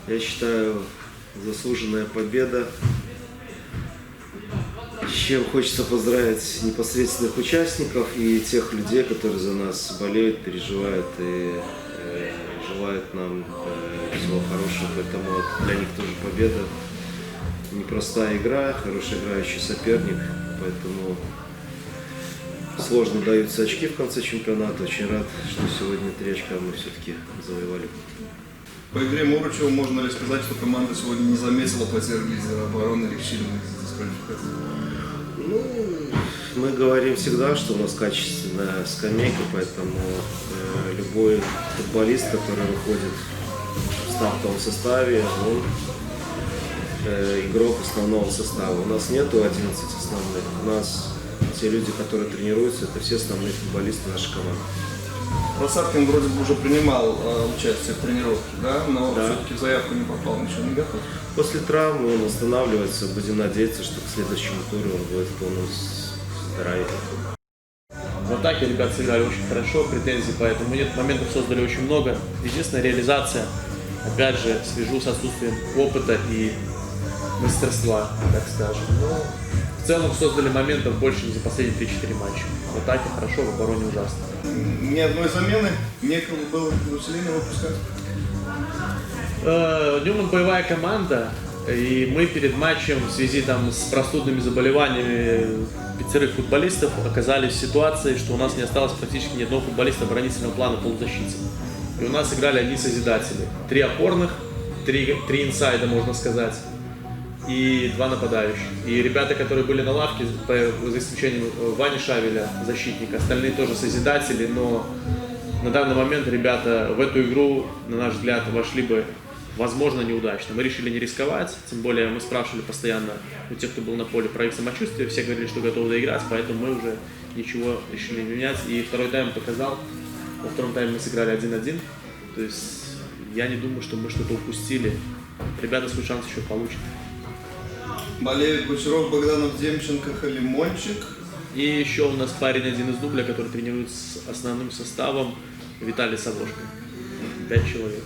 Я считаю, заслуженная победа, с чем хочется поздравить непосредственных участников и тех людей, которые за нас болеют, переживают и желают нам всего хорошего. Поэтому для них тоже победа. Непростая игра, хороший играющий соперник, поэтому сложно даются очки в конце чемпионата. Очень рад, что сегодня 3 очка мы все-таки завоевали. По игре Мурачева можно ли сказать, что команда сегодня не заметила потерь лидера обороны Левчиной из дисквалификации? Ну, мы говорим всегда, что у нас качественная скамейка, поэтому любой футболист, который выходит в стартовом составе, он игрок основного состава. У нас нету 11 основных. У нас те люди, которые тренируются, это все основные футболисты нашей команды. Лосаткин вроде бы уже принимал участие в тренировке, да? Но да. Все-таки в заявку не попал, ничего не готов. После травмы он восстанавливается. Будем надеяться, что к следующему туру он будет в полном здравии. В атаке ребята сыграли очень хорошо, претензий по этому нет. Моментов создали очень много. Единственная реализация, опять же, свяжу с отсутствием опыта и мастерства, так скажем. Но в целом создали моментов больше, чем за последние 3-4 матча. В атаке хорошо, в обороне ужасно. Ни одной замены, некому было усиление выпускать. Ньюман боевая команда, и мы перед матчем в связи с простудными заболеваниями 5 футболистов оказались в ситуации, что у нас не осталось практически ни одного футболиста оборонительного плана полузащиты. И у нас играли одни созидатели. 3 опорных, 3 инсайда, можно сказать, и 2 нападающих. И ребята, которые были на лавке, за исключением Вани Шавеля, защитника, остальные тоже созидатели, но на данный момент ребята в эту игру, на наш взгляд, вошли бы, возможно, неудачно. Мы решили не рисковать, тем более мы спрашивали постоянно у тех, кто был на поле, про их самочувствие, все говорили, что готовы доиграть, поэтому мы уже ничего решили не менять. И второй тайм показал, во втором тайме мы сыграли 1-1, то есть я не думаю, что мы что-то упустили. Ребята свой шанс еще получат. Болеют Бочаров, Богданов, Демченко, Халимончик. И еще у нас парень один из дубля, который тренирует с основным составом, Виталий Савошко. 5 человек.